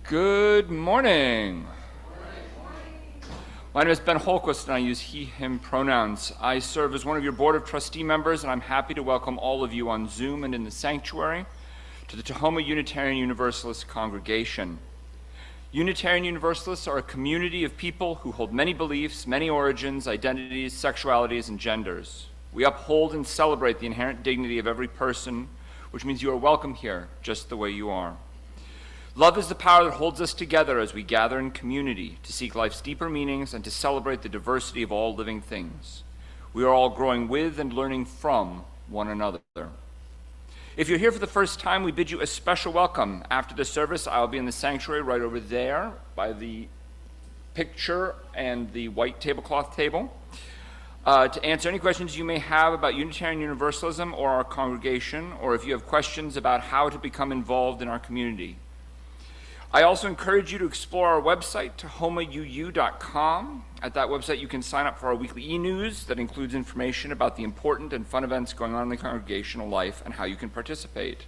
Good morning. My name is Ben Holquist, and I use he, him pronouns. I serve as one of your Board of Trustee members, and I'm happy to welcome all of you on Zoom and in the sanctuary to the Tahoma Unitarian Universalist congregation. Unitarian Universalists are a community of people who hold many beliefs, many origins, identities, sexualities, and genders. We uphold and celebrate the inherent dignity of every person, which means you are welcome here just the way you are. Love is the power that holds us together as we gather in community to seek life's deeper meanings and to celebrate the diversity of all living things. We are all growing with and learning from one another. If you're here for the first time, we bid you a special welcome. After the service, I'll be in the sanctuary right over there by the picture and the white tablecloth table to answer any questions you may have about Unitarian Universalism or our congregation, or if you have questions about how to become involved in our community. I also encourage you to explore our website, tahomauu.com. At that website, you can sign up for our weekly e-news that includes information about the important and fun events going on in the congregational life and how you can participate.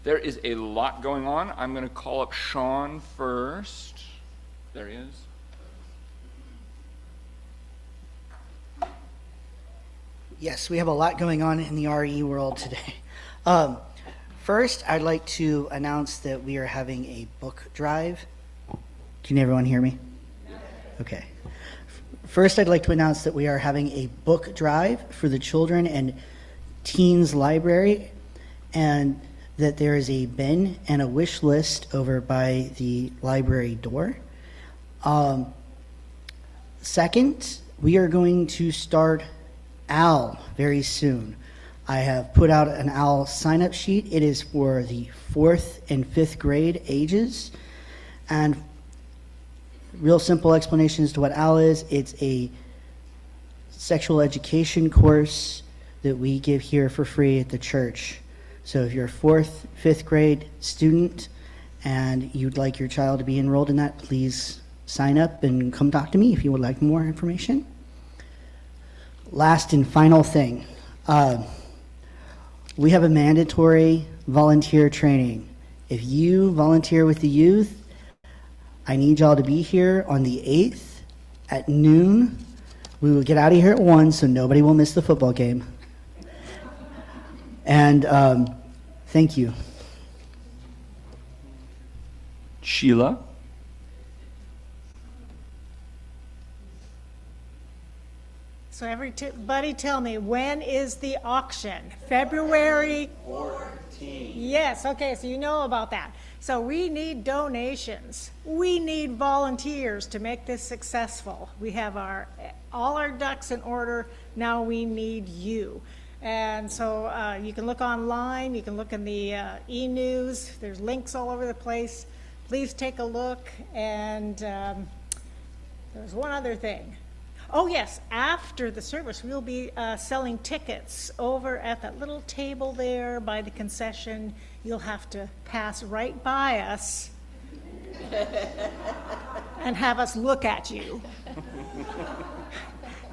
There is a lot going on. I'm going to call up Sean first. There he is. Yes, we have a lot going on in the RE world today. First, I'd like to announce that we are having a book drive. Can everyone hear me? Okay. First, I'd like to announce that we are having a book drive for the children and teens library, and that there is a bin and a wish list over by the library door. Second, we are going to start OWL very soon. I have put out an OWL sign-up sheet. It is for the 4th and 5th grade ages. And real simple explanation as to what OWL is. It's a sexual education course that we give here for free at the church. So if you're a 4th, 5th grade student and you'd like your child to be enrolled in that, please sign up and come talk to me if you would like more information. Last and final thing. We have a mandatory volunteer training. If you volunteer with the youth, I need y'all to be here on the 8th at noon. We will get out of here at 1 so nobody will miss the football game. And thank you. Sheila? So everybody tell me, when is the auction? February 14. Yes, okay, so you know about that. So we need donations. We need volunteers to make this successful. We have all our ducks in order. Now we need you. And so you can look online. You can look in the e-news. There's links all over the place. Please take a look. And there's one other thing. Oh yes, after the service, we'll be selling tickets over at that little table there by the concession. You'll have to pass right by us and have us look at you.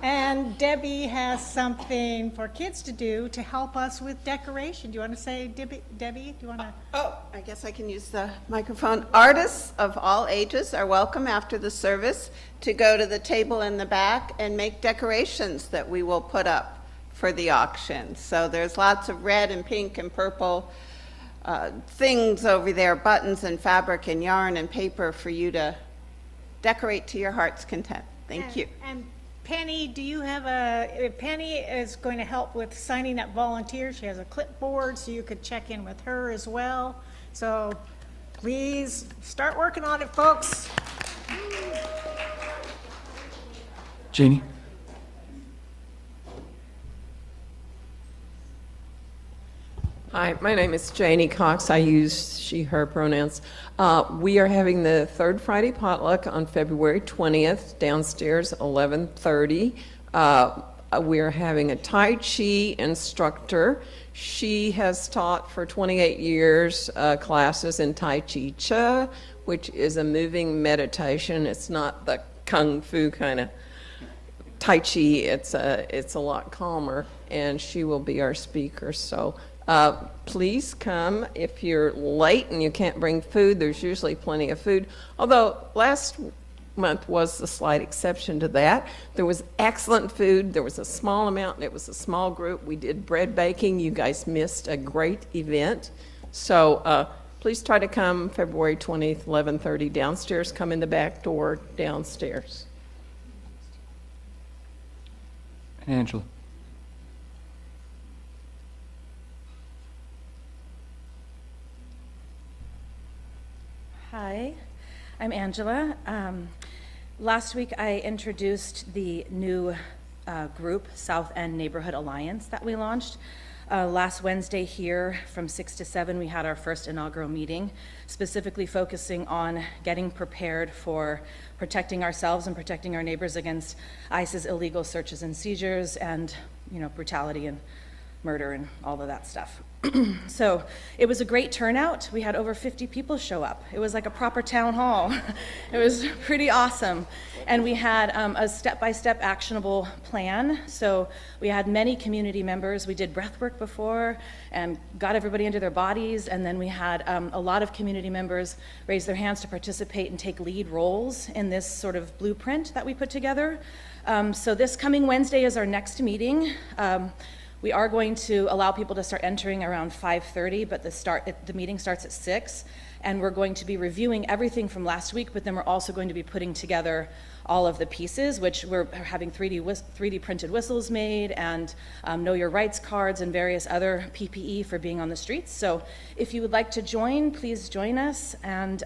And Debbie has something for kids to do to help us with decoration. Do you want to say, Debbie, do you want to? Oh, I guess I can use the microphone. Artists of all ages are welcome after the service to go to the table in the back and make decorations that we will put up for the auction. So there's lots of red and pink and purple things over there, buttons and fabric and yarn and paper for you decorate to your heart's content. Thank you. And Penny, do you have Penny is going to help with signing up volunteers. She has a clipboard, so you could check in with her as well. So please start working on it, folks. Janie? Hi, my name is Janie Cox. I use she, her pronouns. We are having the third Friday potluck on February 20th, downstairs, 11:30. We are having a Tai Chi instructor. She has taught for 28 years classes in Tai Chi Cha, which is a moving meditation. It's not the kung fu kind of Tai Chi. It's a lot calmer, and she will be our speaker. So Please come. If you're late and you can't bring food, there's usually plenty of food. Although last month was the slight exception to that. There was excellent food. There was a small amount, and it was a small group. We did bread baking. You guys missed a great event. So please try to come February 20th, 11:30 downstairs. Come in the back door downstairs. And Angela. Hi, I'm Angela. Last week I introduced the new group, South End Neighborhood Alliance, that we launched. Last Wednesday here from 6 to 7 we had our first inaugural meeting, specifically focusing on getting prepared for protecting ourselves and protecting our neighbors against ICE's illegal searches and seizures and, brutality and murder and all of that stuff. So it was a great turnout. We had over 50 people show up. It was like a proper town hall. It was pretty awesome. And we had a step-by-step actionable plan. So we had many community members. We did breath work before and got everybody into their bodies. And then we had a lot of community members raise their hands to participate and take lead roles in this sort of blueprint that we put together. So this coming Wednesday is our next meeting. We are going to allow people to start entering around 5:30, but the meeting starts at 6, and we're going to be reviewing everything from last week, but then we're also going to be putting together all of the pieces, which we're having 3D printed whistles made and Know Your Rights cards and various other PPE for being on the streets. So if you would like to join, please join us. And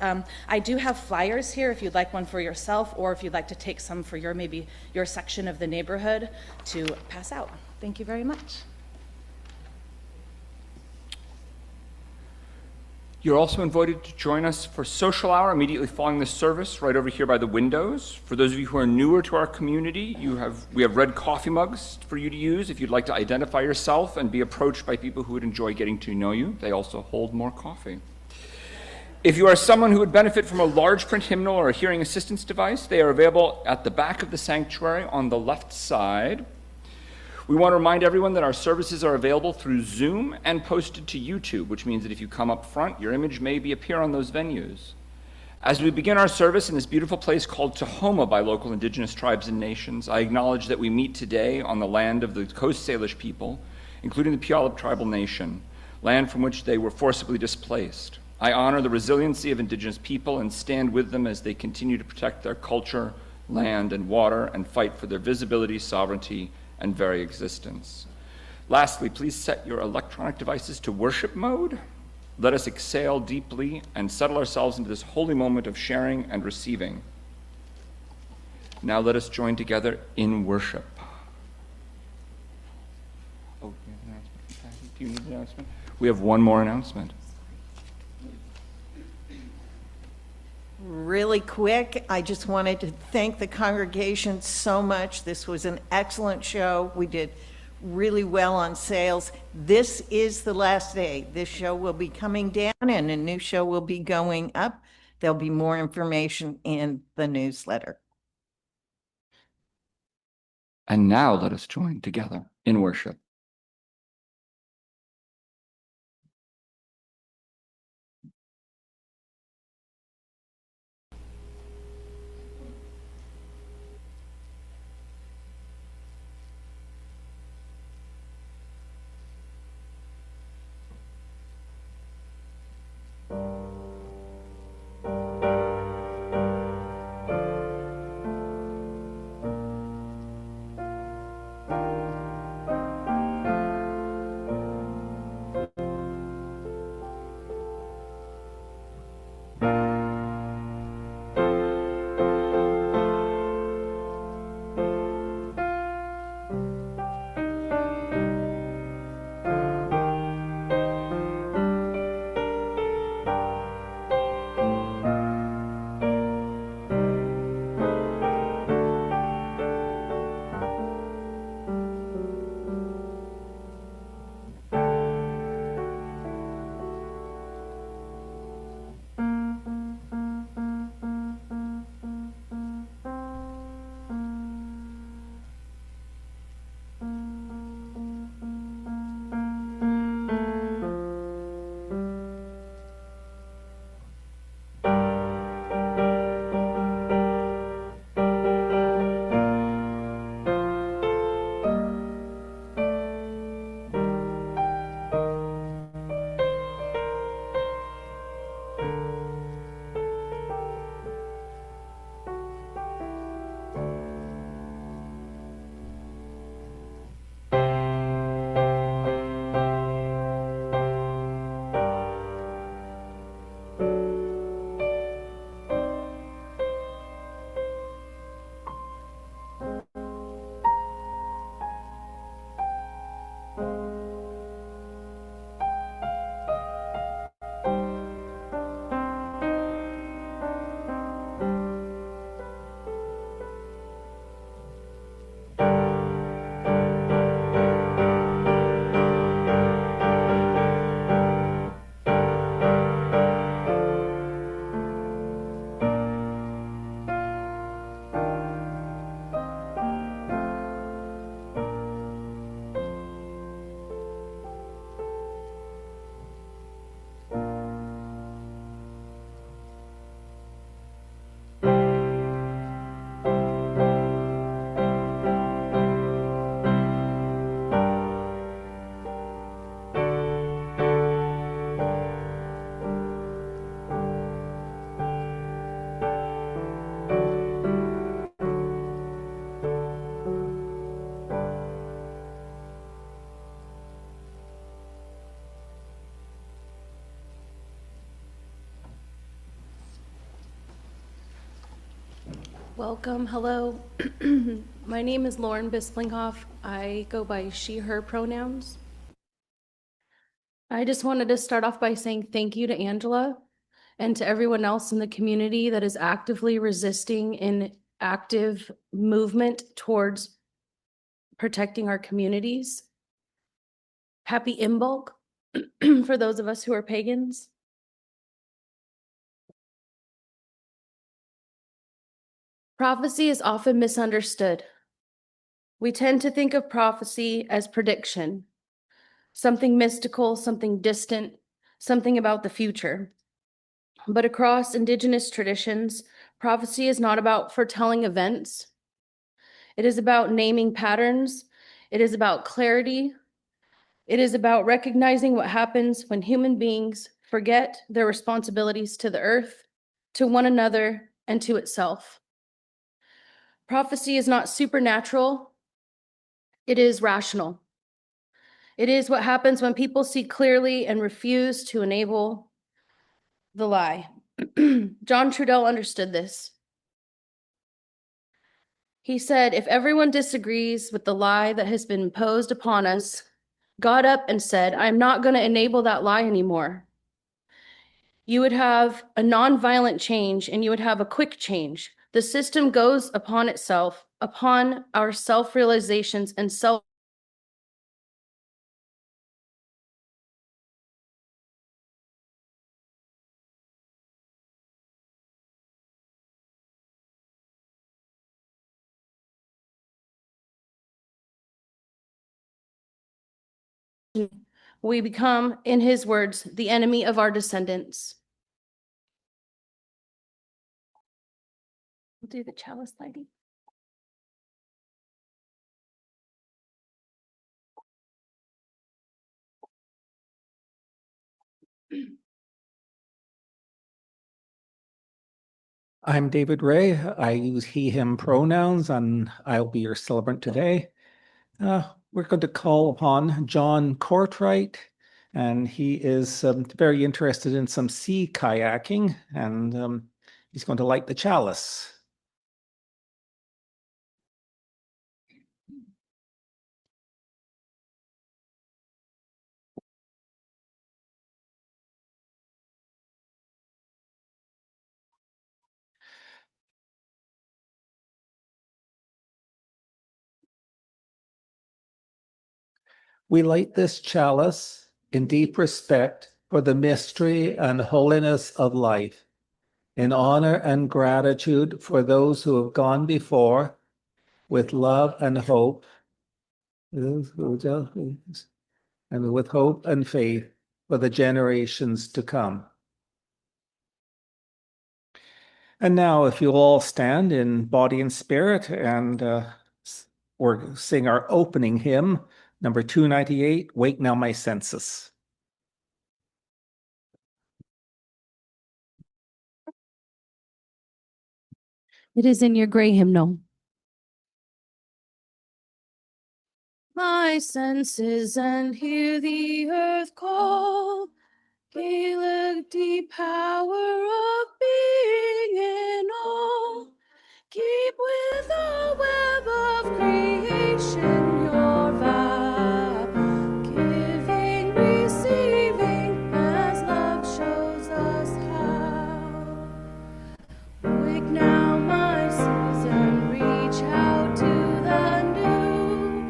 I do have flyers here if you'd like one for yourself, or if you'd like to take some for maybe your section of the neighborhood to pass out. Thank you very much. You're also invited to join us for social hour immediately following this service right over here by the windows. For those of you who are newer to our community, we have red coffee mugs for you to use if you'd like to identify yourself and be approached by people who would enjoy getting to know you. They also hold more coffee. If you are someone who would benefit from a large print hymnal or a hearing assistance device, they are available at the back of the sanctuary on the left side. We want to remind everyone that our services are available through Zoom and posted to YouTube, which means that if you come up front, your image may appear on those venues. As we begin our service in this beautiful place called Tahoma by local indigenous tribes and nations, I acknowledge that we meet today on the land of the Coast Salish people, including the Puyallup tribal nation, land from which they were forcibly displaced. I honor the resiliency of indigenous people and stand with them as they continue to protect their culture, land, and water and fight for their visibility, sovereignty, and very existence. Lastly, please set your electronic devices to worship mode. Let us exhale deeply and settle ourselves into this holy moment of sharing and receiving. Now let us join together in worship. Oh, you have an announcement. Do you need an announcement? We have one more announcement. Really quick, I just wanted to thank the congregation so much. This was an excellent show. We did really well on sales. This is the last day. This show will be coming down and a new show will be going up. There'll be more information in the newsletter. And now let us join together in worship. Welcome, hello. My name is Lauren Bisplinghoff. I go by she, her pronouns. I just wanted to start off by saying thank you to Angela and to everyone else in the community that is actively resisting in active movement towards protecting our communities. Happy Imbolc for those of us who are pagans. Prophecy is often misunderstood. We tend to think of prophecy as prediction, something mystical, something distant, something about the future. But across indigenous traditions, prophecy is not about foretelling events. It is about naming patterns. It is about clarity. It is about recognizing what happens when human beings forget their responsibilities to the earth, to one another, and to itself. Prophecy is not supernatural. It is rational. It is what happens when people see clearly and refuse to enable the lie. John Trudell understood this. He said, if everyone disagrees with the lie that has been imposed upon us, got up and said, I'm not going to enable that lie anymore. You would have a nonviolent change and you would have a quick change. The system goes upon itself, upon our self-realizations and self. We become, in his words, the enemy of our descendants. We'll do the chalice lighting. I'm David Ray. I use he, him pronouns, and I'll be your celebrant today. We're going to call upon John Cortright, and he is very interested in some sea kayaking, and he's going to light the chalice. We light this chalice in deep respect for the mystery and holiness of life, in honor and gratitude for those who have gone before, with love and hope, and with hope and faith for the generations to come. And now, if you'll all stand in body and spirit, and or sing our opening hymn, number 298, Wake Now My Senses. It is in your gray hymnal. My senses and hear the earth call, Gaelic deep power of being in all. Keep with the web of creation your vow, giving, receiving, as love shows us how. Wake now, my season, reach out to the new,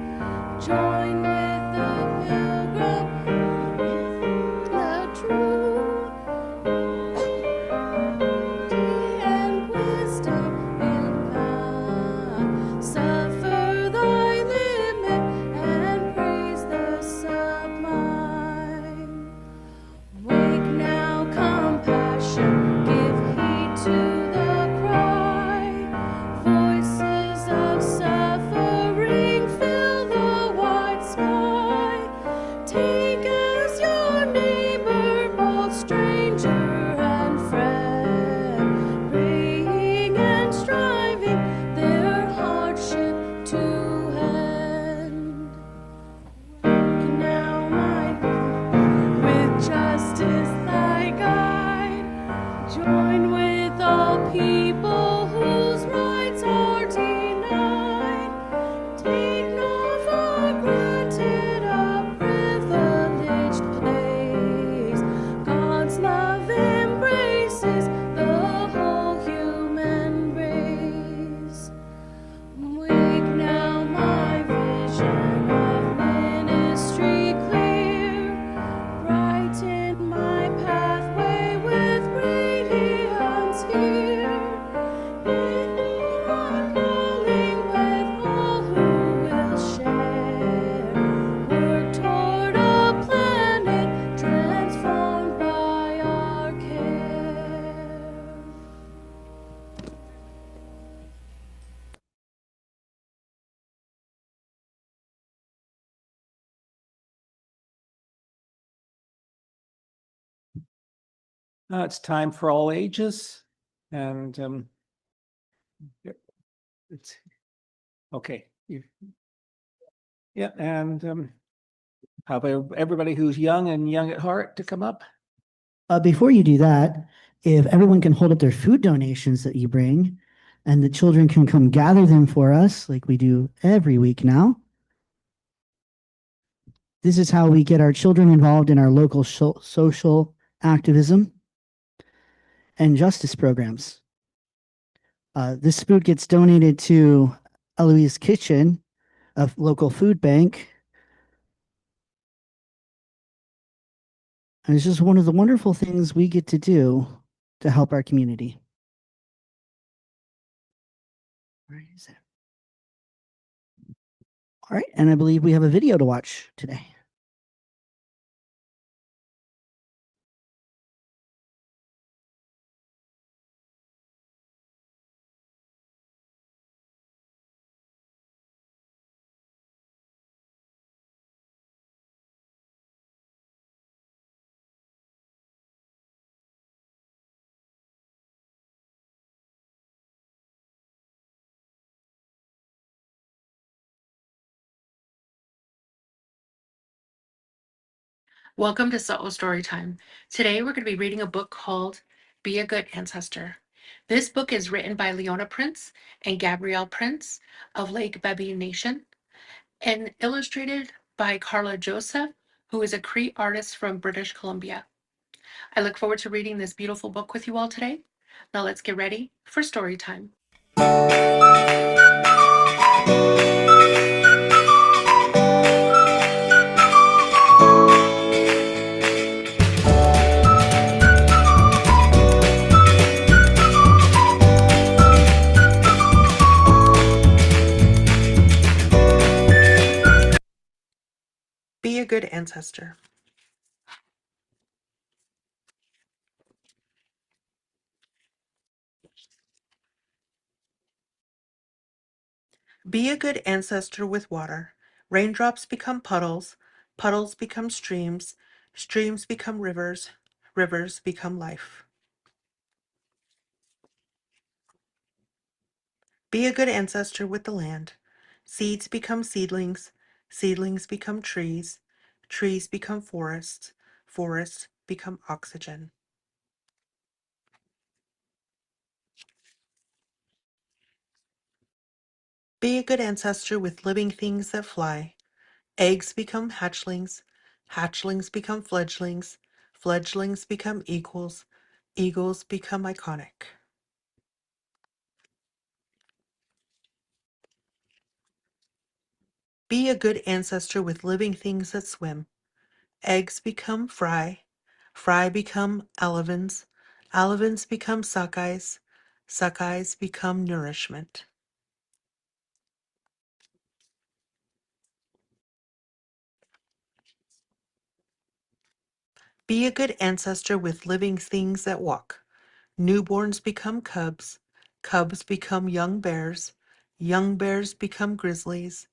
join with the pilgrim, the true, and wisdom in God. Suffer thy It's time for all ages, and it's okay. Yeah, and how about everybody who's young and young at heart to come up? Before you do that, if everyone can hold up their food donations that you bring, and the children can come gather them for us, like we do every week now. This is how we get our children involved in our local social activism and justice programs. This food gets donated to Eloise Kitchen, a local food bank. And it's just one of the wonderful things we get to do to help our community. Where is it? All right, and I believe we have a video to watch today. Welcome to Solo Storytime. Today we're going to be reading a book called Be a Good Ancestor. This book is written by Leona Prince and Gabrielle Prince of Lake Bebe Nation and illustrated by Carla Joseph, who is a Cree artist from British Columbia. I look forward to reading this beautiful book with you all today. Now let's get ready for story time. Be a good ancestor. Be a good ancestor with water. Raindrops become puddles, puddles become streams, streams become rivers, rivers become life. Be a good ancestor with the land. Seeds become seedlings, seedlings become trees, trees become forests, forests become oxygen. Be a good ancestor with living things that fly. Eggs become hatchlings, hatchlings become fledglings, fledglings become eagles, eagles become iconic. Be a good ancestor with living things that swim. Eggs become fry, fry become alevins, alevins become suckeyes, suckeyes become nourishment. Be a good ancestor with living things that walk. Newborns become cubs, cubs become young bears become grizzlies,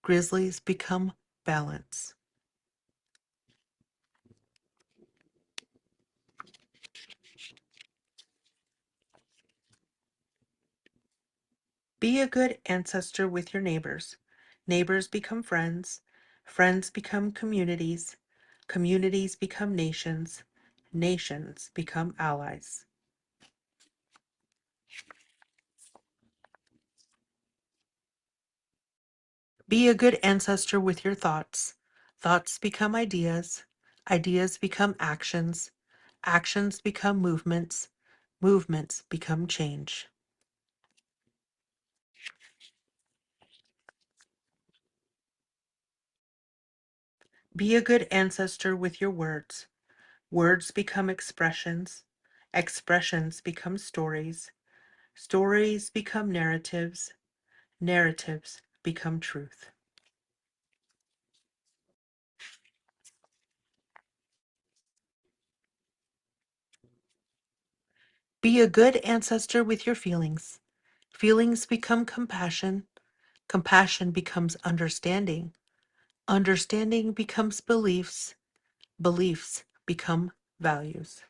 grizzlies become balance. Be a good ancestor with your neighbors. Neighbors become friends, friends become communities, communities become nations, nations become allies. Be a good ancestor with your thoughts. Thoughts become ideas, ideas become actions, actions become movements, movements become change. Be a good ancestor with your words. Words become expressions, expressions become stories, stories become narratives, narratives become truth. Be a good ancestor with your feelings. Feelings become compassion, compassion becomes understanding, understanding becomes beliefs, beliefs become values.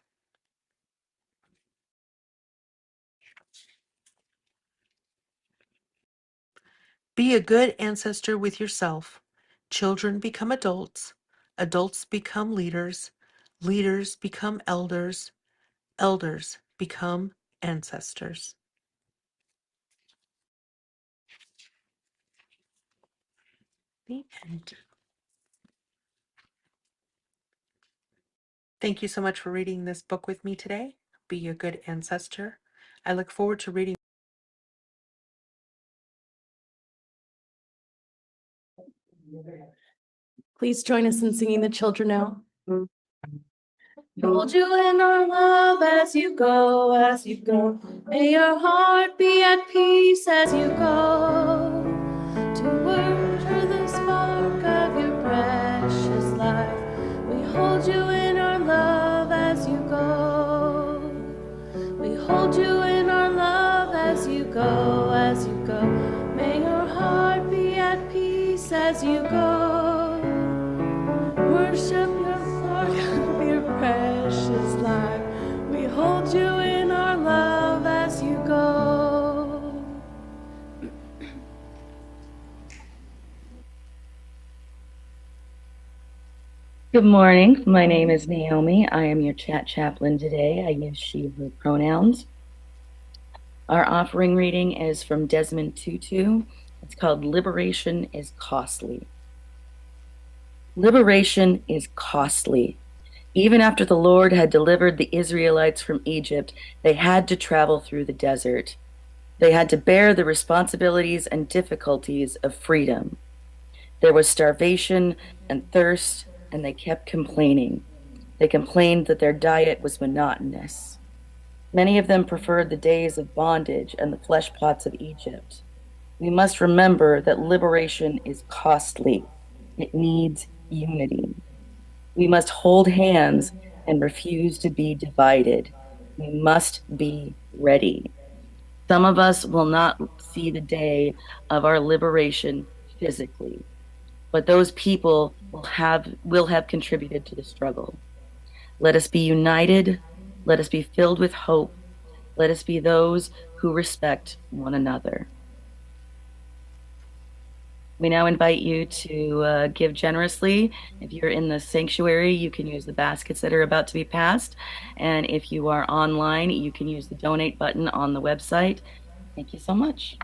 Be a good ancestor with yourself. Children become adults. Adults become leaders. Leaders become elders. Elders become ancestors. The end. Thank you so much for reading this book with me today. Be a good ancestor. I look forward to reading. Please join us in singing the children now. Hold you in our love as you go, as you go. May your heart be at peace as you go. To nurture the spark of your precious life. We hold you in our love as you go. We hold you in our love as you go, as you go. May your heart be at peace as you go. Worship your spark of your precious life. We hold you in our love as you go. Good morning. My name is Naomi. I am your chat chaplain today. I use she, her pronouns. Our offering reading is from Desmond Tutu. It's called Liberation is Costly. Liberation is costly. Even after the Lord had delivered the Israelites from Egypt, they had to travel through the desert. They had to bear the responsibilities and difficulties of freedom. There was starvation and thirst, and they kept complaining. They complained that their diet was monotonous. Many of them preferred the days of bondage and the flesh pots of Egypt. We must remember that liberation is costly. It needs unity. We must hold hands and refuse to be divided. We must be ready. Some of us will not see the day of our liberation physically, but those people will have contributed to the struggle. Let us be united. Let us be filled with hope. Let us be those who respect one another. We now invite you to give generously. If you're in the sanctuary, you can use the baskets that are about to be passed. And if you are online, you can use the donate button on the website. Thank you so much.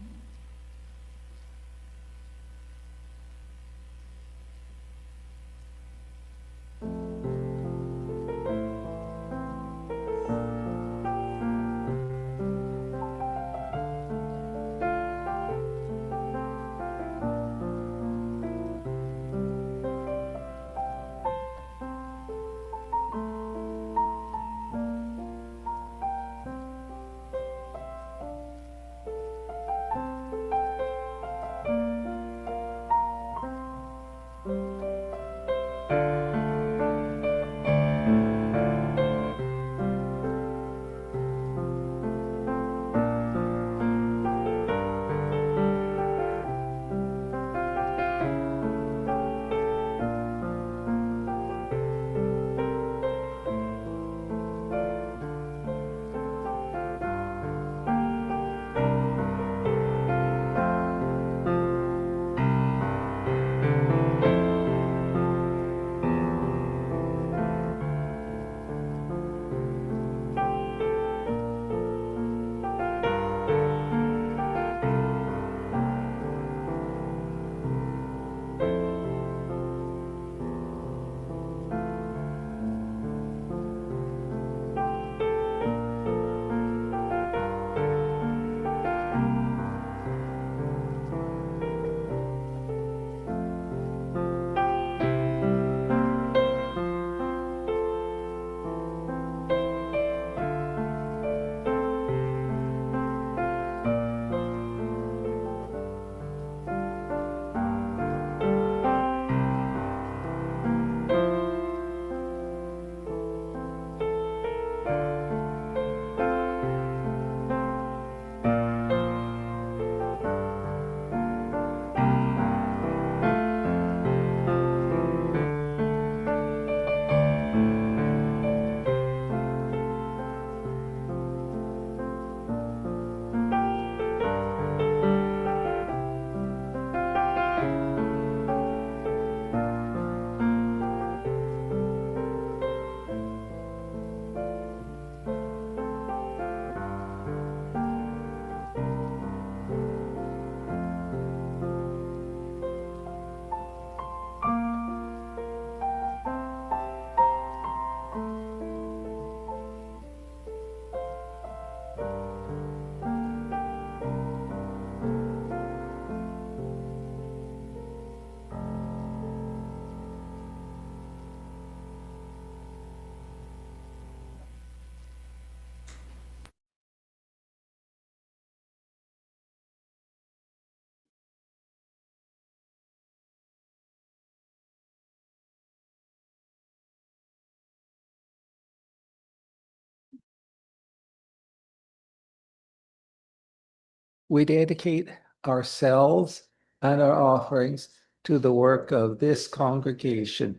we dedicate ourselves and our offerings to the work of this congregation,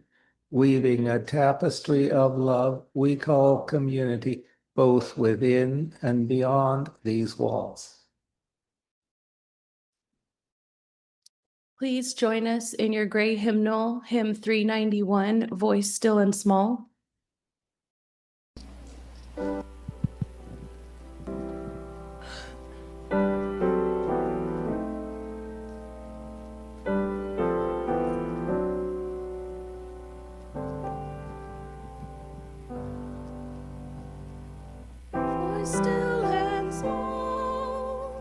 weaving a tapestry of love we call community, both within and beyond these walls. Please join us in your gray hymnal, hymn 391, Voice Still and Small. Still and small,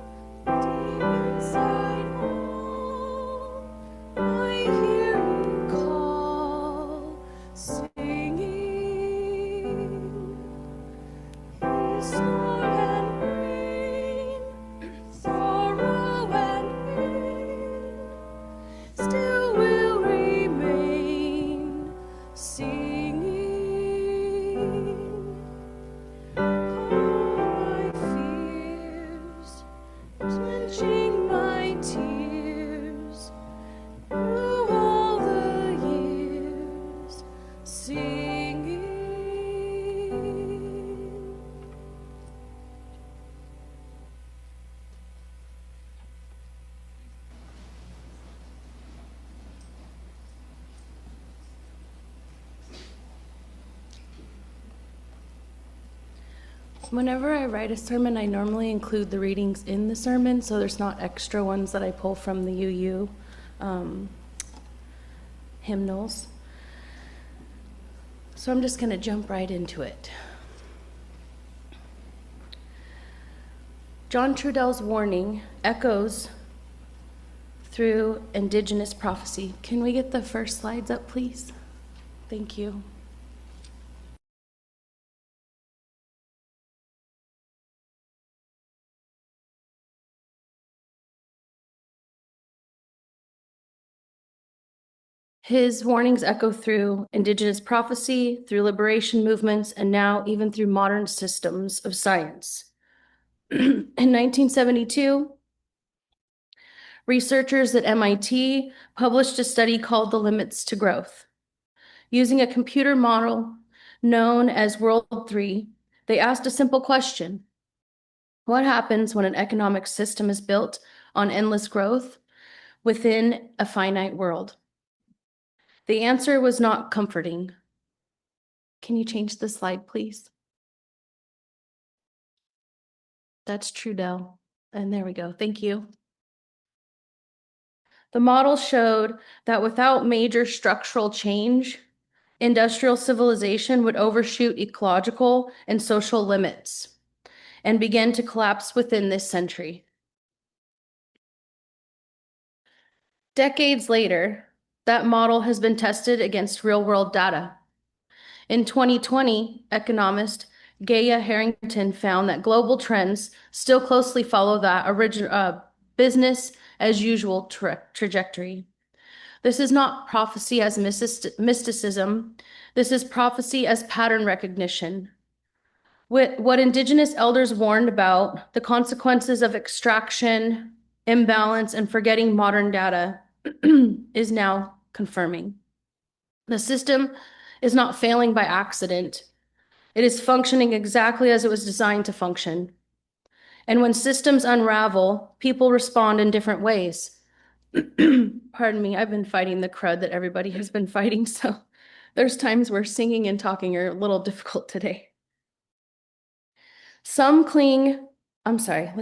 deep inside all, I hear you call, singing. In storm and rain, sorrow and pain, still will remain singing. Quenching my tears through all the years, singing. Whenever I write a sermon, I normally include the readings in the sermon, so there's not extra ones that I pull from the UU hymnals. So I'm just going to jump right into it. John Trudell's warning echoes through indigenous prophecy. Can we get the first slides up, please? Thank you. His warnings echo through indigenous prophecy, through liberation movements, and now even through modern systems of science. In 1972, researchers at MIT published a study called The Limits to Growth. Using a computer model known as World 3, they asked a simple question. What happens when an economic system is built on endless growth within a finite world? The answer was not comforting. Can you change the slide, please? That's Trudell. And there we go. Thank you. The model showed that without major structural change, industrial civilization would overshoot ecological and social limits and begin to collapse within this century. Decades later, that model has been tested against real-world data. In 2020, economist Gaia Harrington found that global trends still closely follow that original business as usual trajectory. This is not prophecy as mysticism. This is prophecy as pattern recognition. What indigenous elders warned about, the consequences of extraction, imbalance, and forgetting modern data is now confirming. The system is not failing by accident. It is functioning exactly as it was designed to function. And when systems unravel, people respond in different ways. Pardon me, I've been fighting the crud that everybody has been fighting, so there's times where singing and talking are a little difficult today. Let's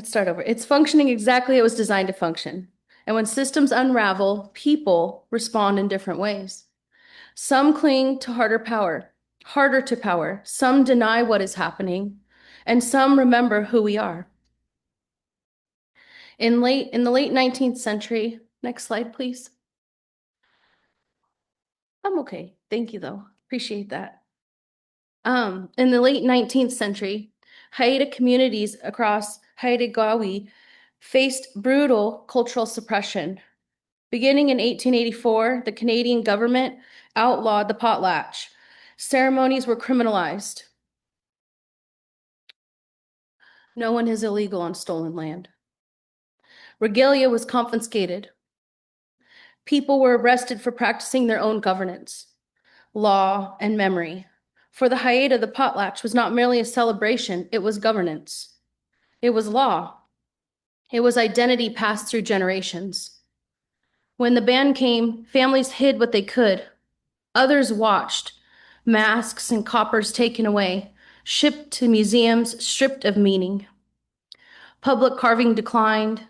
start over. It's functioning exactly as it was designed to function. And when systems unravel, people respond in different ways. Some cling to harder to power. Some deny what is happening, and some remember who we are. In the late 19th century, next slide, please. I'm okay. Thank you, though. Appreciate that. In the late 19th century, Haida communities across Haida Gwaii faced brutal cultural suppression. Beginning in 1884, the Canadian government outlawed the potlatch. Ceremonies were criminalized. No one is illegal on stolen land. Regalia was confiscated. People were arrested for practicing their own governance, law, and memory. For the Haida, the potlatch was not merely a celebration, it was governance. It was law. It was identity passed through generations. When the ban came, families hid what they could. Others watched, masks and coppers taken away, shipped to museums stripped of meaning. Public carving declined.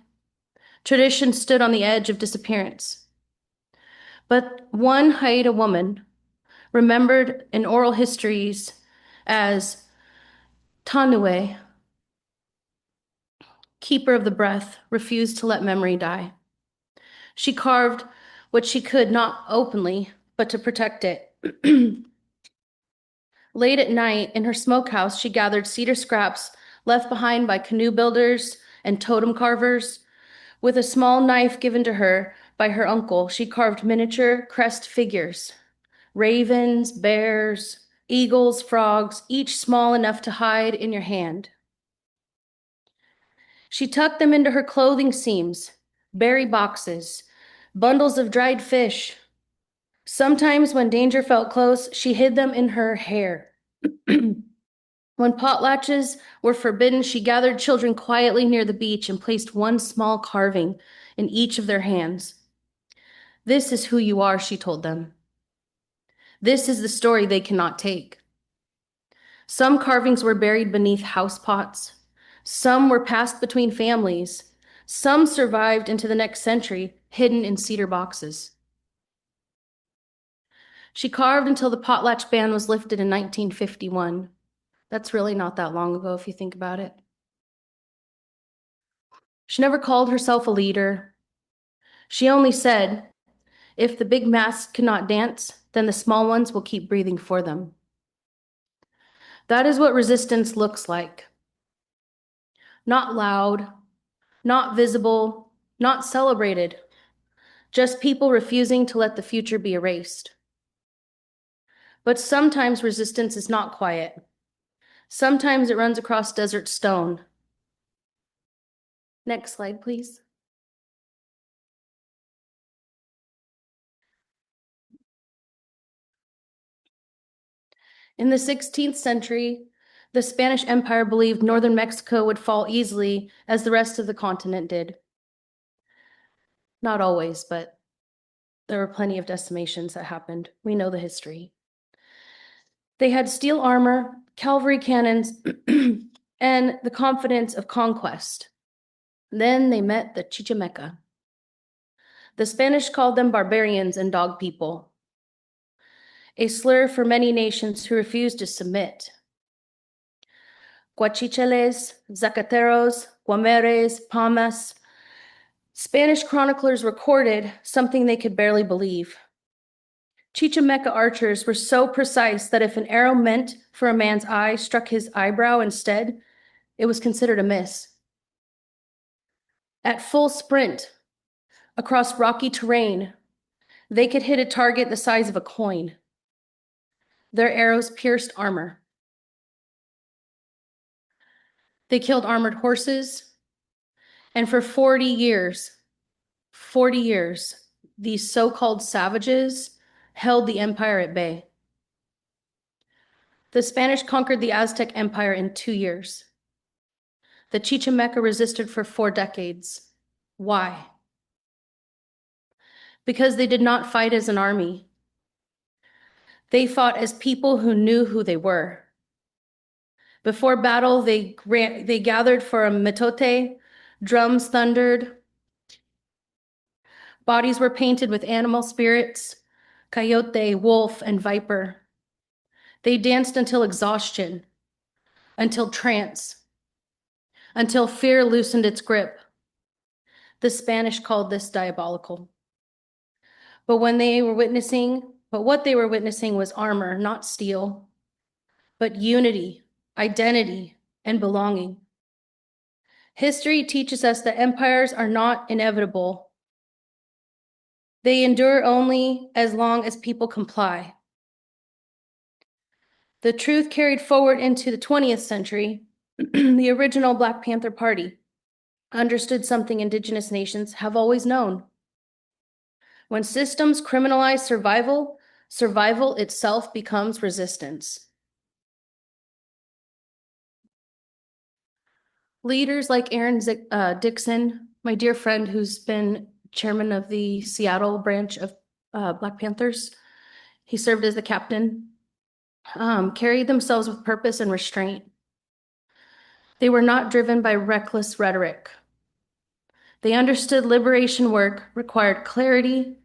Tradition stood on the edge of disappearance. But one Haida woman, remembered in oral histories as Tanue, keeper of the breath, refused to let memory die. She carved what she could, not openly, but to protect it. Late at night, in her smokehouse, she gathered cedar scraps left behind by canoe builders and totem carvers. With a small knife given to her by her uncle, she carved miniature crest figures. Ravens, bears, eagles, frogs, each small enough to hide in your hand. She tucked them into her clothing seams, berry boxes, bundles of dried fish. Sometimes when danger felt close, she hid them in her hair. When potlatches were forbidden, she gathered children quietly near the beach and placed one small carving in each of their hands. This is who you are, she told them. This is the story they cannot take. Some carvings were buried beneath house pots. Some were passed between families. Some survived into the next century, hidden in cedar boxes. She carved until the potlatch ban was lifted in 1951. That's really not that long ago if you think about it. She never called herself a leader. She only said, if the big masks cannot dance, then the small ones will keep breathing for them. That is what resistance looks like. Not loud, not visible, not celebrated, just people refusing to let the future be erased. But sometimes resistance is not quiet. Sometimes it runs across desert stone. Next slide, please. In the 16th century, the Spanish Empire believed northern Mexico would fall easily as the rest of the continent did. Not always, but there were plenty of decimations that happened. We know the history. They had steel armor, cavalry cannons, and the confidence of conquest. Then they met the Chichimeca. The Spanish called them barbarians and dog people, a slur for many nations who refused to submit. Guachicheles, Zacateros, Guameres, Pamas. Spanish chroniclers recorded something they could barely believe. Chichimeca archers were so precise that if an arrow meant for a man's eye struck his eyebrow instead, it was considered a miss. At full sprint, across rocky terrain, they could hit a target the size of a coin. Their arrows pierced armor. They killed armored horses, and for 40 years, these so-called savages held the empire at bay. The Spanish conquered the Aztec Empire in 2 years. The Chichimeca resisted for 4 decades. Why? Because they did not fight as an army. They fought as people who knew who they were. Before battle, they gathered for a mitote, drums thundered, bodies were painted with animal spirits, coyote, wolf, and viper. They danced until exhaustion, until trance, until fear loosened its grip. The Spanish called this diabolical. But what they were witnessing was armor, not steel, but unity, identity, and belonging. History teaches us that empires are not inevitable. They endure only as long as people comply. The truth carried forward into the 20th century, the original Black Panther Party. understood something indigenous nations have always known. When systems criminalize survival, survival itself becomes resistance. Leaders like Aaron Dixon, my dear friend who's been chairman of the Seattle branch of Black Panthers, he served as the captain, carried themselves with purpose and restraint. They were not driven by reckless rhetoric. They understood liberation work required clarity,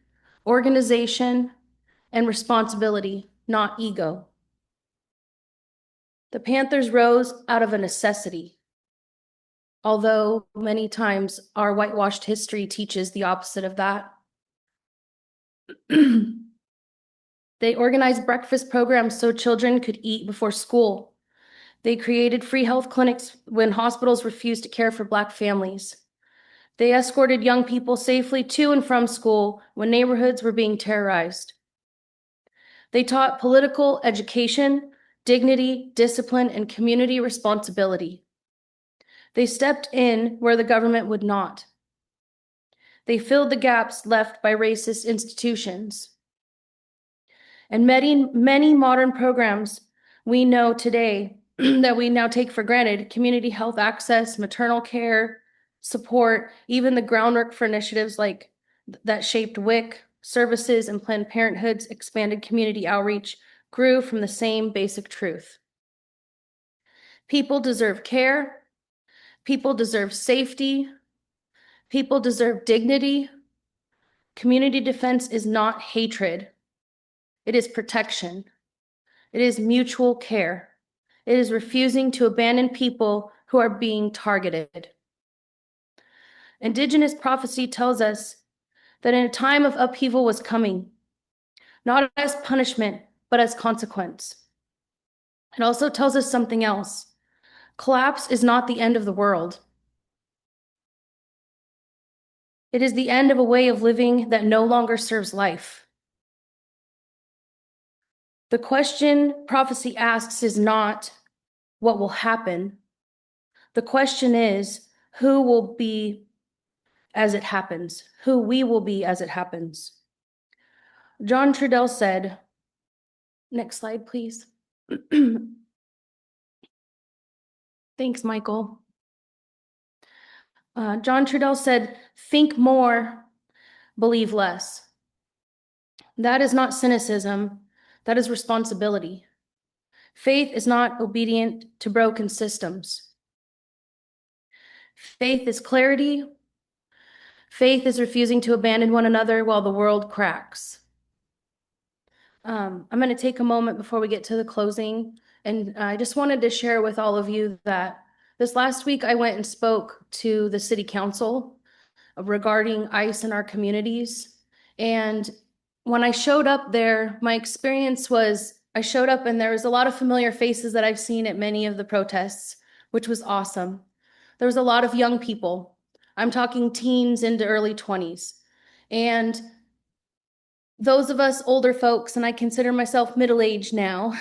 organization, and responsibility, not ego. The Panthers rose out of a necessity, although many times our whitewashed history teaches the opposite of that. They organized breakfast programs so children could eat before school. They created free health clinics when hospitals refused to care for Black families. They escorted young people safely to and from school when neighborhoods were being terrorized. They taught political education, dignity, discipline, and community responsibility. They stepped in where the government would not. They filled the gaps left by racist institutions. And many modern programs we know today that we now take for granted, community health access, maternal care, support, even the groundwork for initiatives like that shaped WIC, services, and Planned Parenthood's expanded community outreach grew from the same basic truth. People deserve care. People deserve safety. People deserve dignity. Community defense is not hatred. It is protection. It is mutual care. It is refusing to abandon people who are being targeted. Indigenous prophecy tells us that in a time of upheaval was coming, not as punishment, but as consequence. It also tells us something else. Collapse is not the end of the world. It is the end of a way of living that no longer serves life. The question prophecy asks is not what will happen. The question is who will be as it happens, who we will be as it happens. John Trudell said, next slide, please. Thanks, Michael. John Trudell said, think more, believe less. That is not cynicism, that is responsibility. Faith is not obedient to broken systems. Faith is clarity. Faith is refusing to abandon one another while the world cracks. I'm going to take a moment before we get to the closing, and I just wanted to share with all of you that this last week I went and spoke to the city council regarding ICE in our communities. And when I showed up there, my experience was I showed up and there was a lot of familiar faces that I've seen at many of the protests, which was awesome. There was a lot of young people. I'm talking teens into early 20s. And those of us older folks, and I consider myself middle-aged now,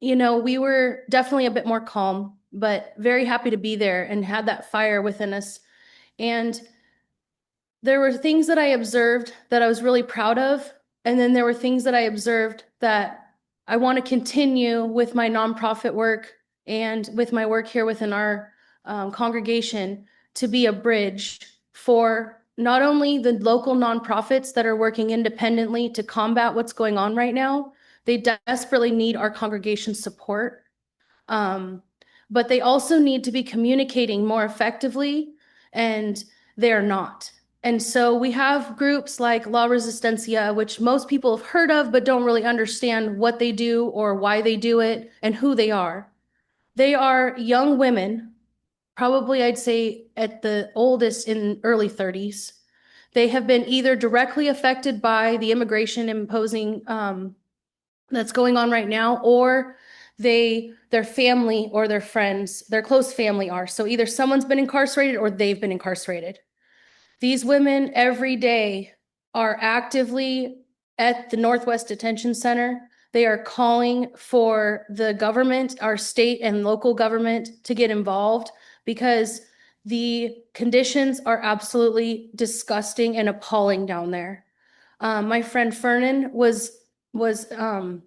we were definitely a bit more calm, but very happy to be there and had that fire within us. And there were things that I observed that I was really proud of. And then there were things that I observed that I want to continue with my nonprofit work and with my work here within our congregation to be a bridge for not only the local nonprofits that are working independently to combat what's going on right now, they desperately need our congregation's support, but they also need to be communicating more effectively, and they're not. And so we have groups like La Resistencia, which most people have heard of, but don't really understand what they do or why they do it and who they are. They are young women, probably I'd say at the oldest in early 30s. They have been either directly affected by the immigration imposing that's going on right now, or their family or their friends, their close family are. So either someone's been incarcerated or they've been incarcerated. These women every day are actively at the Northwest Detention Center. They are calling for the government, our state and local government, to get involved because The conditions are absolutely disgusting and appalling down there. My friend Fernan was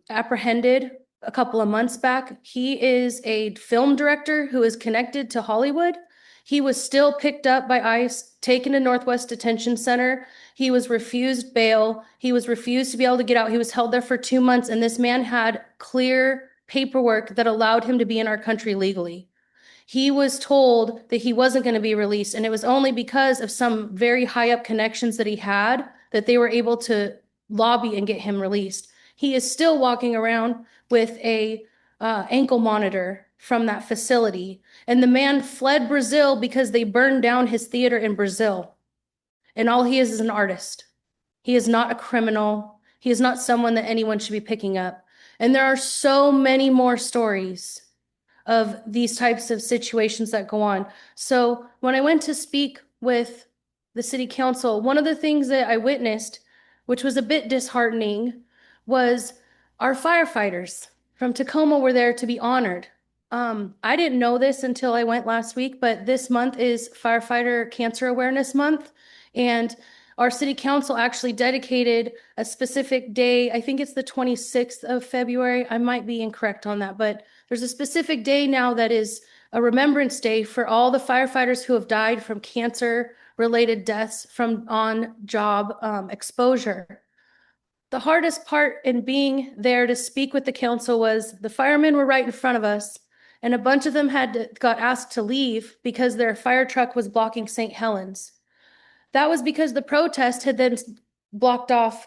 apprehended a couple of months back. He is a film director who is connected to Hollywood. He was still picked up by ICE, taken to Northwest Detention Center. He was refused bail. He was refused to be able to get out. He was held there for 2 months, and this man had clear paperwork that allowed him to be in our country legally. He was told that he wasn't going to be released, and it was only because of some very high up connections that he had that they were able to lobby and get him released. He is still walking around with a ankle monitor from that facility, and the man fled Brazil because they burned down his theater in Brazil. And all he is an artist. He is not a criminal. He is not someone that anyone should be picking up. And there are so many more stories of these types of situations that go on. So when I went to speak with the city council, one of the things that I witnessed, which was a bit disheartening, was our firefighters from Tacoma were there to be honored. I didn't know this until I went last week, but this month is Firefighter Cancer Awareness Month. And our city council actually dedicated a specific day. I think it's the 26th of February. I might be incorrect on that, but there's a specific day now that is a remembrance day for all the firefighters who have died from cancer-related deaths from on-job exposure. The hardest part in being there to speak with the council was the firemen were right in front of us, and a bunch of them got asked to leave because their fire truck was blocking St. Helens. That was because the protest had then blocked off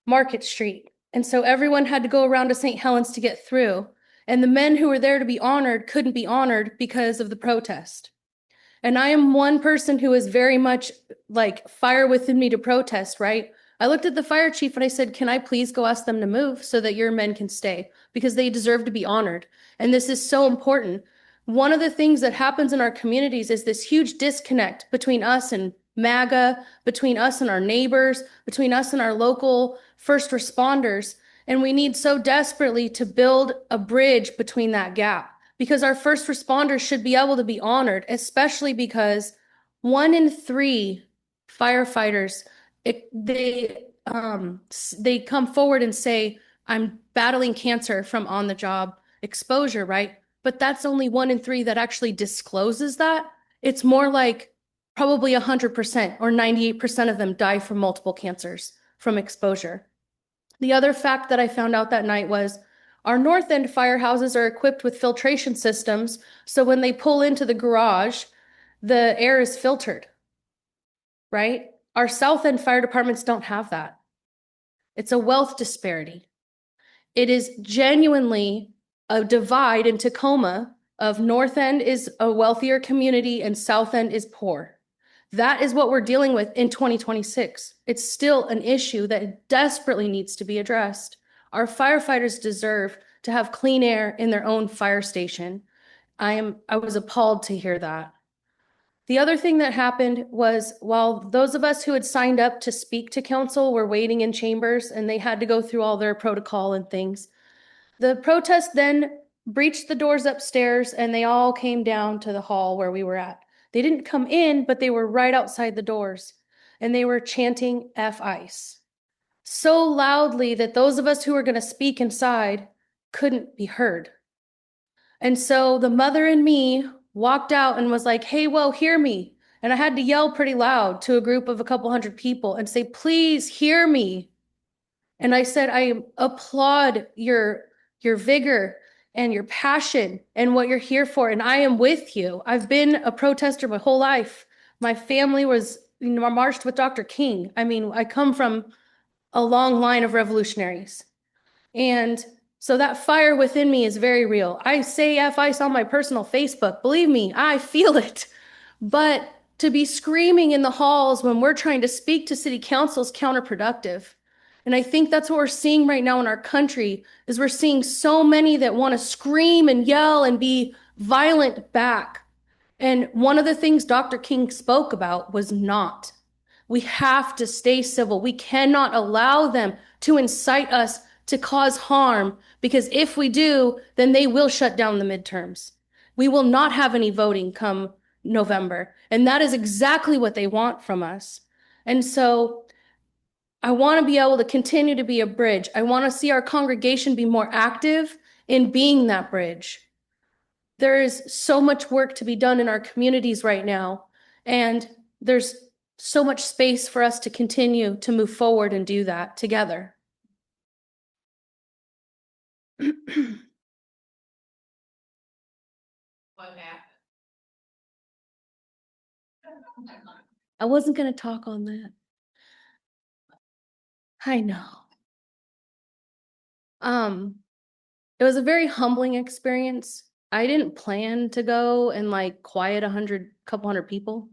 Market Street. And so everyone had to go around to St. Helens to get through. And the men who were there to be honored couldn't be honored because of the protest. And I am one person who is very much like fire within me to protest, right? I looked at the fire chief and I said, can I please go ask them to move so that your men can stay? Because they deserve to be honored. And this is so important. One of the things that happens in our communities is this huge disconnect between us and MAGA, between us and our neighbors, between us and our local first responders. And we need so desperately to build a bridge between that gap, because our first responders should be able to be honored, especially because 1 in 3 firefighters, they come forward and say, I'm battling cancer from on the job exposure, right? But that's only 1 in 3 that actually discloses that. It's more like probably 100% or 98% of them die from multiple cancers from exposure. The other fact that I found out that night was our North End firehouses are equipped with filtration systems, so when they pull into the garage, the air is filtered, right? Our South End fire departments don't have that. It's a wealth disparity. It is genuinely a divide in Tacoma of North End is a wealthier community and South End is poor. That is what we're dealing with in 2026. It's still an issue that desperately needs to be addressed. Our firefighters deserve to have clean air in their own fire station. I was appalled to hear that. The other thing that happened was while those of us who had signed up to speak to council were waiting in chambers and they had to go through all their protocol and things, the protest then breached the doors upstairs and they all came down to the hall where we were at. They didn't come in, but they were right outside the doors and they were chanting F ICE so loudly that those of us who were going to speak inside couldn't be heard. And so the mother in me walked out and was like, hey, whoa, hear me. And I had to yell pretty loud to a group of a couple hundred people and say, please hear me. And I said, I applaud your vigor and your passion and what you're here for. And I am with you. I've been a protester my whole life. My family was marched with Dr. King. I mean, I come from a long line of revolutionaries. And so that fire within me is very real. I say F ICE on my personal Facebook. Believe me, I feel it. But to be screaming in the halls when we're trying to speak to city council is counterproductive. And I think that's what we're seeing right now in our country is we're seeing so many that want to scream and yell and be violent back. And one of the things Dr. King spoke about was not. We have to stay civil. We cannot allow them to incite us to cause harm, because if we do, then they will shut down the midterms. We will not have any voting come November. And that is exactly what they want from us. And so I want to be able to continue to be a bridge. I want to see our congregation be more active in being that bridge. There is so much work to be done in our communities right now, and there's so much space for us to continue to move forward and do that together. What happened? I wasn't going to talk on that. I know. It was a very humbling experience. I didn't plan to go and like quiet couple hundred people.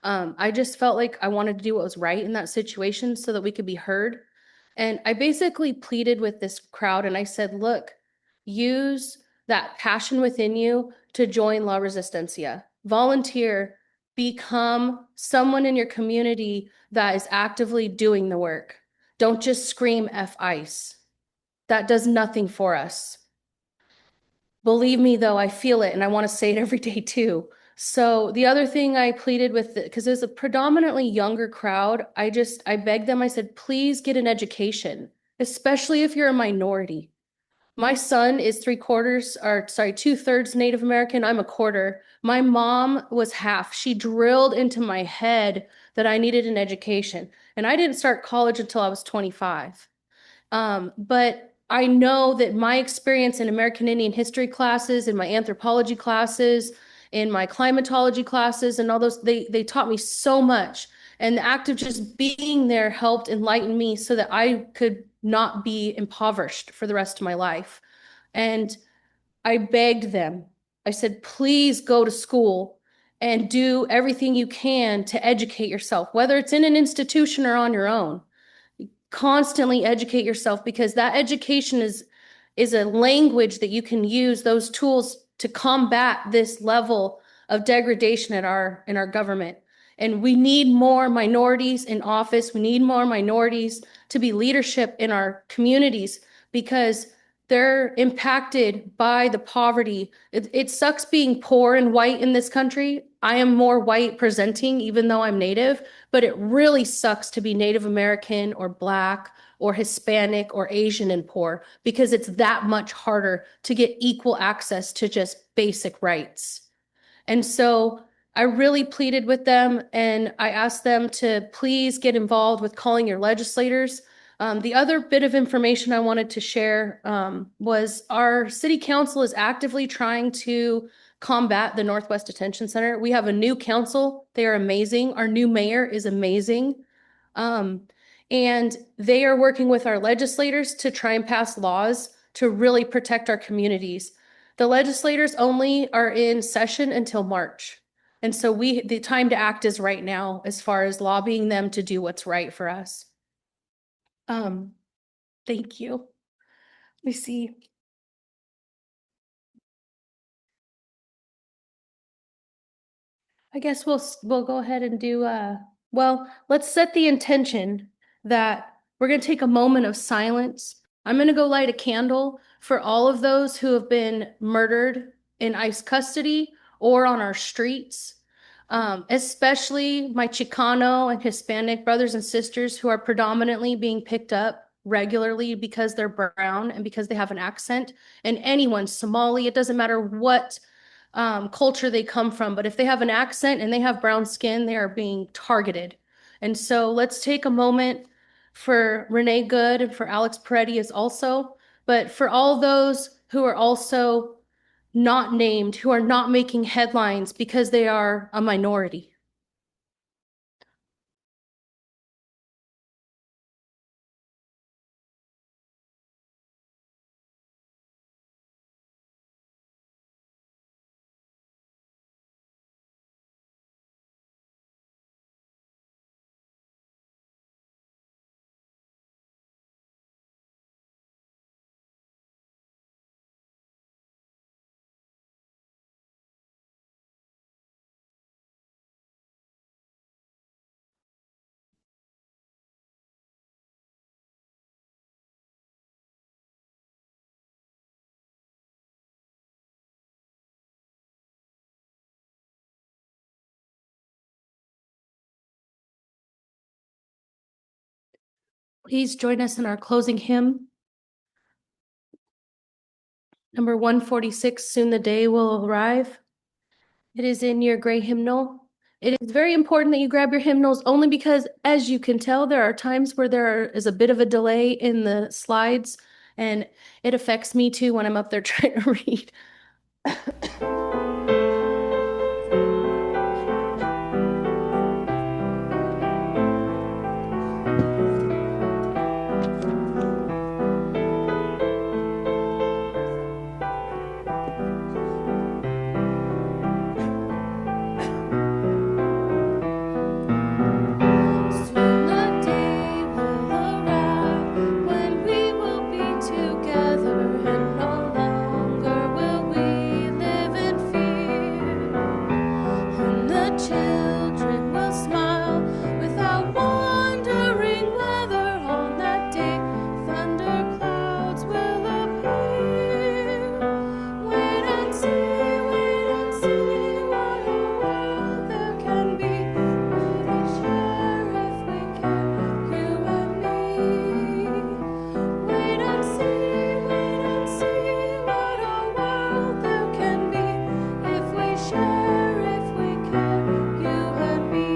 I just felt like I wanted to do what was right in that situation so that we could be heard. And I basically pleaded with this crowd and I said, look, use that passion within you to join La Resistencia. Volunteer, become someone in your community that is actively doing the work. Don't just scream F ICE. That does nothing for us. Believe me, though, I feel it and I want to say it every day too. So the other thing I pleaded with, because there's a predominantly younger crowd, I begged them, I said, please get an education, especially if you're a minority. My son is 2/3 Native American. I'm a quarter. My mom was half. She drilled into my head that I needed an education. And I didn't start college until I was 25. But I know that my experience in American Indian history classes, in my anthropology classes, in my climatology classes, and all those, they taught me so much. And the act of just being there helped enlighten me so that I could not be impoverished for the rest of my life. And I begged them. I said, please go to school and do everything you can to educate yourself, whether it's in an institution or on your own. Constantly educate yourself, because that education is a language that you can use, those tools to combat this level of degradation in our government. And we need more minorities in office. We need more minorities to be leadership in our communities, because they're impacted by the poverty. It sucks being poor and white in this country. I am more white presenting, even though I'm Native, but it really sucks to be Native American or Black or Hispanic or Asian and poor, because it's that much harder to get equal access to just basic rights. And so I really pleaded with them and I asked them to please get involved with calling your legislators. The other bit of information I wanted to share was our city council is actively trying to combat the Northwest Detention Center. We have a new council. They are amazing. Our new mayor is amazing. And they are working with our legislators to try and pass laws to really protect our communities. The legislators only are in session until March. And so the time to act is right now as far as lobbying them to do what's right for us. Thank you. Let me see. I guess we'll go ahead and do well, let's set the intention that we're going to take a moment of silence. I'm going to go light a candle for all of those who have been murdered in ICE custody or on our streets, especially my Chicano and Hispanic brothers and sisters who are predominantly being picked up regularly because they're brown and because they have an accent. And anyone, Somali, it doesn't matter what culture they come from, but if they have an accent and they have brown skin, they are being targeted. And so let's take a moment for Renee Good and for Alex Peretti as also, but for all those who are also not named, who are not making headlines because they are a minority. Please join us in our closing hymn. Number 146, Soon the Day Will Arrive. It is in your gray hymnal. It is very important that you grab your hymnals only because, as you can tell, there are times where there is a bit of a delay in the slides, and it affects me too when I'm up there trying to read. Soon the day will arrive when we will be together, and no longer will we live in fear. And the children will smile without wondering whether on that day thunder clouds will appear. Wait and see what a world there can be. We share if we can, you and me. Wait and see what a world there can be if we share, if we can, you and me.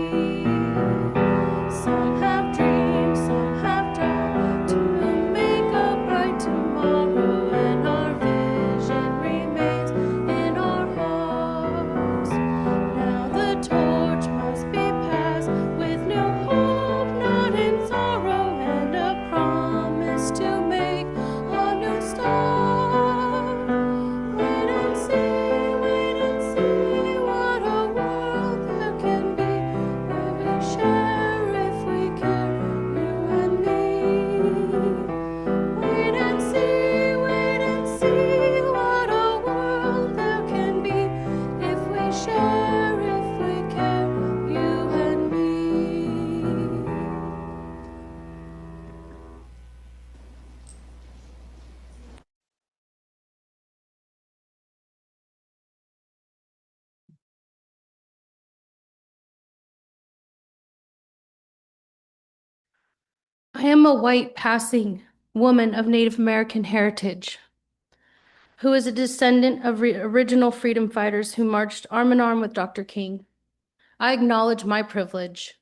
Some have dreams, some have dawned to make a bright tomorrow, and our vision remains in our hearts. Now the torch must be passed with new hope, not in sorrow, and a promise to make a new start. Wait and see what a world there can be where we share if we care, you and me. Wait and see what a world there can be if we share if we care, you and me. I am a white passing woman of Native American heritage who is a descendant of original freedom fighters who marched arm in arm with Dr. King. I acknowledge my privilege,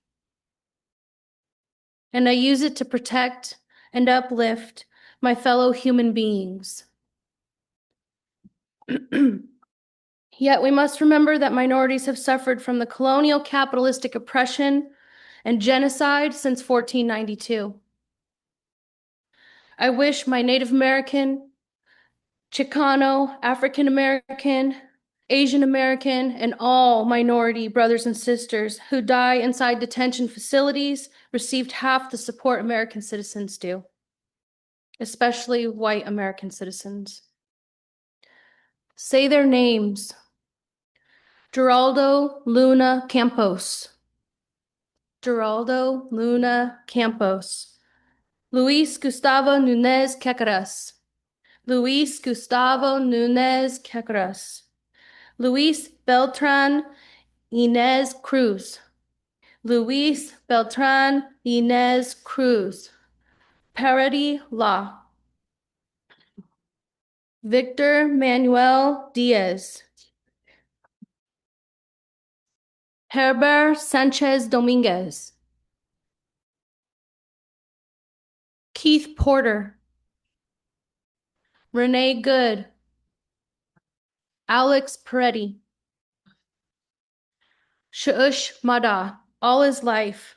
and I use it to protect and uplift my fellow human beings. Yet we must remember that minorities have suffered from the colonial capitalistic oppression and genocide since 1492. I wish my Native American, Chicano, African American, Asian American, and all minority brothers and sisters who die inside detention facilities received half the support American citizens do, especially white American citizens. Say their names: Geraldo Luna Campos, Geraldo Luna Campos, Luis Gustavo Nunez Quequeras, Luis Gustavo Nunez Quequeras, Luis Beltran Inez Cruz, Luis Beltran Inez Cruz, Parody Law, Victor Manuel Diaz, Herbert Sanchez Dominguez, Keith Porter, Renee Good, Alex Peretti, Shaush Mada, all is life,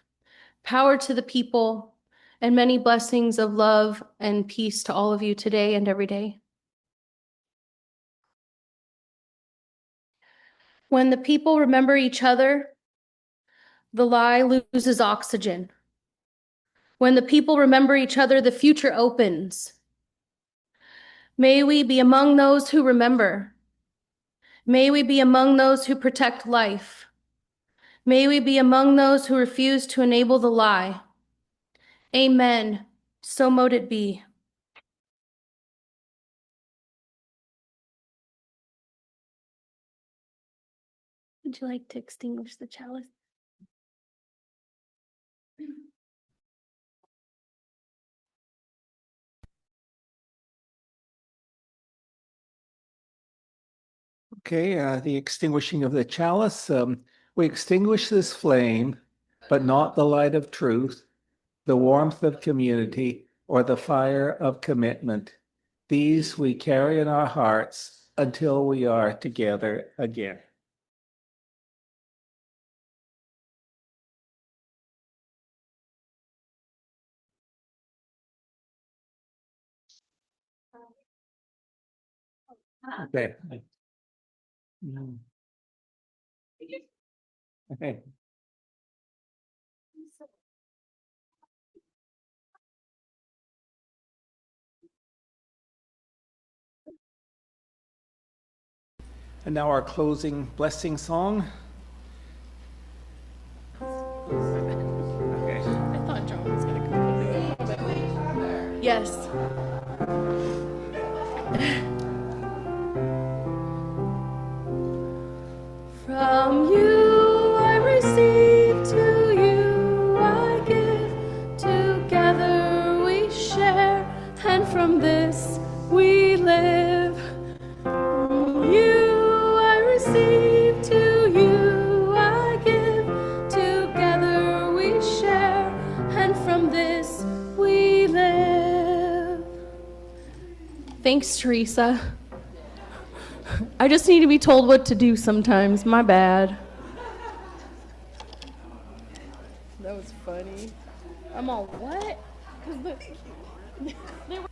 power to the people, and many blessings of love and peace to all of you today and every day. When the people remember each other, the lie loses oxygen. When the people remember each other, the future opens. May we be among those who remember. May we be among those who protect life. May we be among those who refuse to enable the lie. Amen. So mote it be. Would you like to extinguish the chalice? Okay, the extinguishing of the chalice. We extinguish this flame, but not the light of truth, the warmth of community, or the fire of commitment. These we carry in our hearts until we are together again. Okay. Okay. And now our closing blessing song. Okay. I thought John was going to come up with it. Yes. From you I receive, to you I give, together we share, and from this we live. From you I receive, to you I give, together we share, and from this we live. Thanks, Teresa. I just need to be told what to do sometimes. My bad. That was funny. I'm all, what? Because they were